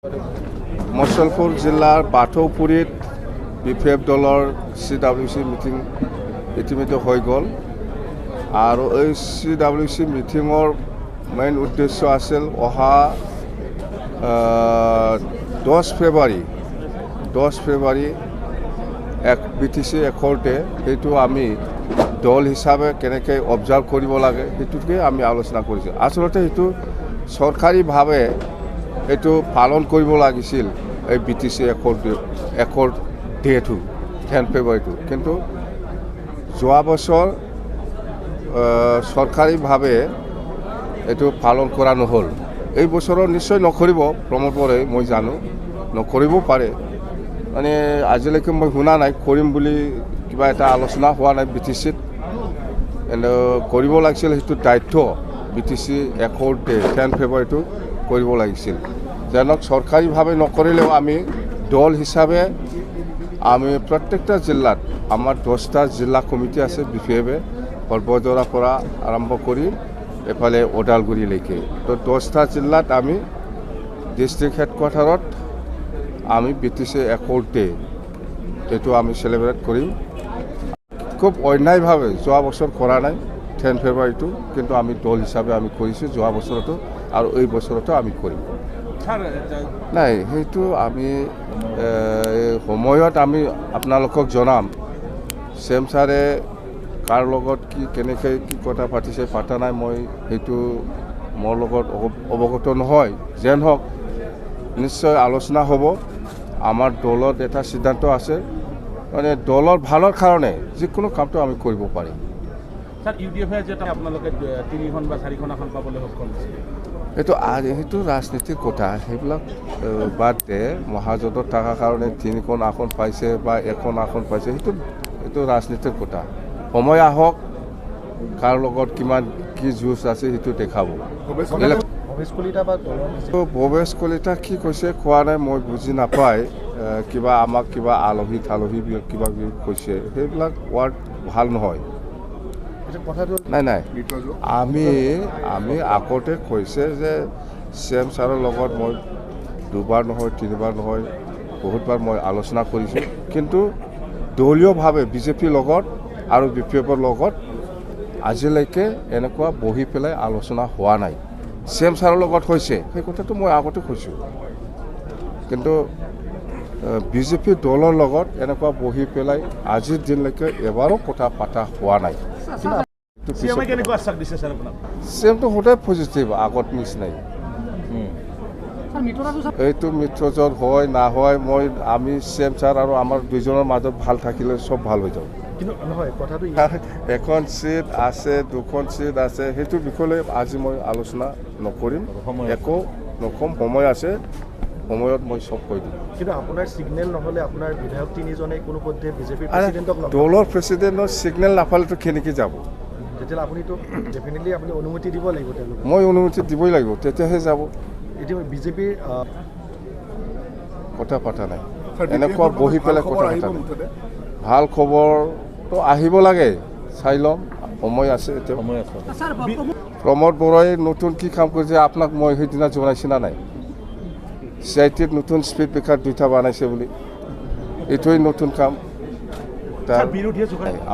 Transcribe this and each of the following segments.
মুচলপুৰ জিলাৰ বাথৌপুৰীত বিপিএফ দলৰ CWC meeting ইতিমধ্যে হৈ গ'ল আৰু এই CWC মিটিঙৰ মেইন উদ্দেশ্য আছিল অহা 10 ফেব্ৰুৱাৰী এক BTC একৰ্ডে সেইটো আমি দল হিচাপে কেনেকৈ অবজাৰ্ভ কৰিব লাগে সেইটোকে আমি আলোচনা কৰিছোঁ। আচলতে সেইটো চৰকাৰীভাৱে এইটো পালন কৰিব লাগিছিল এই BTC একৰ্ড ডেটো 10 ফেব্ৰুৱাৰীটো, কিন্তু যোৱা বছৰ চৰকাৰীভাৱে এইটো পালন কৰা নহ'ল। এই বছৰৰ নিশ্চয় নকৰিব প্ৰমোদ বৰে, মই জানো নকৰিব পাৰে, মানে আজিলৈকে মই শুনা নাই কৰিম বুলি কিবা এটা আলোচনা হোৱা নাই BTCত। কৰিব লাগিছিল, সেইটো দায়িত্ব BTC একৰ্ড ডে 10 ফেব্ৰুৱাৰীটো কৰিব লাগিছিল। যেনক চৰকাৰীভাৱে নকৰিলেও আমি দল হিচাপে আমি প্ৰত্যেকটা জিলাত আমাৰ 10টা জিলা কমিটি আছে BPFে, সৰ্বদৰাৰ পৰা আৰম্ভ কৰি এফালে ওদালগুৰিলৈকে। তো 10টা জিলাত আমি ডিষ্ট্ৰিক্ট হেডকোৱাৰ্টাৰত আমি BTC একৰ্ড ডে এইটো আমি চেলিব্ৰেট কৰিম। খুব অন্যায়ভাৱে যোৱা বছৰ কৰা নাই 10 ফেব্ৰুৱাৰীটো, কিন্তু আমি দল হিচাপে আমি কৰিছোঁ যোৱা বছৰতো আৰু এই বছৰতো আমি কৰিম। নাই, সেইটো আমি সময়ত আমি আপোনালোকক জনাম। চেম ছাৰে কাৰ লগত কি কেনেকৈ কি কথা পাতিছে পাতা নাই মই সেইটো মোৰ লগত অৱগত নহয়। যেন হওক নিশ্চয় আলোচনা হ'ব। আমাৰ দলত এটা সিদ্ধান্ত আছে, মানে দলৰ ভালৰ কাৰণে যিকোনো কামটো আমি কৰিব পাৰিম। স্যার ইউডিএফে যেটা আপোনালোকে 3খন বা 4খন আসন পাবলৈ সক্ষম হৈছে, সেইটো ৰাজনীতিৰ কথা, সেইবিলাক বাদ দে। মহাজোঁটত থকাৰ কাৰণে 3খন আসন পাইছে বা 1খন আসন পাইছে, সেইটো ৰাজনীতিৰ কথা। সময় আহক, কাৰ লগত কিমান কি যুঁজ আছে সেইটো দেখাব। ভৱেশ কলিতা কি কৈছে কোৱা নাই, মই বুজি নাপায়। কিবা আমাক কিবা আলহী থালহী কিবা কৈছে, সেইবিলাক ৱাৰ্ড ভাল নহয়। নাই, আমি আগতে কৈছে যে চেম ছাৰৰ লগত মই 2বাৰ নহয় 3বাৰ নহয় বহুতবাৰ মই আলোচনা কৰিছোঁ, কিন্তু দলীয়ভাৱে বিজেপিৰ লগত আৰু BPFৰ লগত আজিলৈকে এনেকুৱা বহি পেলাই আলোচনা হোৱা নাই। চেম ছাৰৰ লগত হৈছে, সেই কথাটো মই আগতে কৈছোঁ, কিন্তু বিজেপি দলৰ লগত এনেকুৱা বহি পেলাই আজিৰ দিনলৈকে এবাৰো কথা পতা হোৱা নাই। চেমটো সদায় পজিটিভ, আগত নিচিনাই। এইটো মিত্ৰজোঁট হয় না হয়, আমি চেম ছাৰ আৰু আমাৰ দুইজনৰ মাজত ভাল থাকিলে চব ভাল হৈ যাব। এখন চিট আছে, 2খন চিট আছে, সেইটো বিষয়লৈ আজি মই আলোচনা নকৰিম, একো নকম। সময় আছে, সময়ত মই চব কৈ দিম। কিন্তু আপোনাৰ সিগনেল নহ'লে আপোনাৰ বিধায়ক 3জনে কোনো পদ্ধতি বিজেপিৰ প্ৰেচিডেণ্টক দলৰ প্ৰেচিডেণ্টৰ সিগনেল নাপালেতো কেনেকৈ যাব? তেতিয়াহ'লে আপুনিতো ডেফিনেটলি আপুনি অনুমতি দিব লাগিব তেওঁলোকক। মই অনুমতি দিবই লাগিব, তেতিয়াহে যাব। এতিয়া বিজেপিৰ কথা পতা নাই, এনেকুৱা বহি পেলাই কথা পতা নাই। ভাল খবৰটো আহিব লাগে, চাই ল'ম, সময় আছে এতিয়া। প্ৰমোদ বৰাই নতুন কি কাম কৰিছে আপোনাক মই সেইদিনা জনাইছি না নাই? CITত নতুন স্পীড ব্ৰেকাৰ 2টা বনাইছে বুলি, এইটোৱেই নতুন কাম।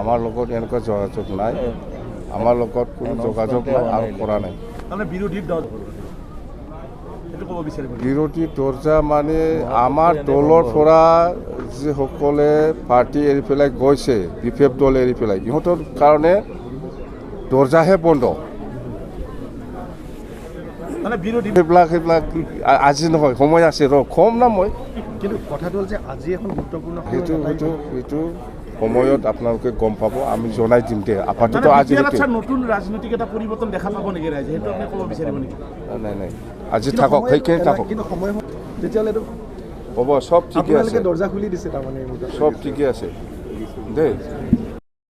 আমাৰ লগত এনেকুৱা যোগাযোগ নাই, আমাৰ লগত কোনো যোগাযোগ নাই আৰু কৰা নাই। বিৰোধী দৰ্জা মানে আমাৰ দলৰ পৰা যিসকলে পাৰ্টি এৰি পেলাই গৈছে, BPF দল এৰি পেলাই, সিহঁতৰ কাৰণে দৰ্জাহে বন্ধ। সেইবিলাক আজি নহয়, সময় আছে, কম না মই। কিন্তু কথাটো হ'ল যে আজি এখন গুৰুত্বপূৰ্ণ সেইটো সময়ত আপোনালোকে গম পাব, আমি জনাই দিম দে। আপাতত আজি নতুন ৰাজনৈতিক এটা পৰিৱৰ্তন দেখা পাব নেকি ৰাইজে, সেইটো আপুনি ক'ব বিচাৰিব নেকি? নাই, আজি থাকক, সেইখিনি থাকক। কিন্তু সময় তেতিয়াহ'লেতো হ'ব, চব ঠিকে আছে, দৰ্জা খুলি দিছে তাৰমানে, চব ঠিকে আছে দেই।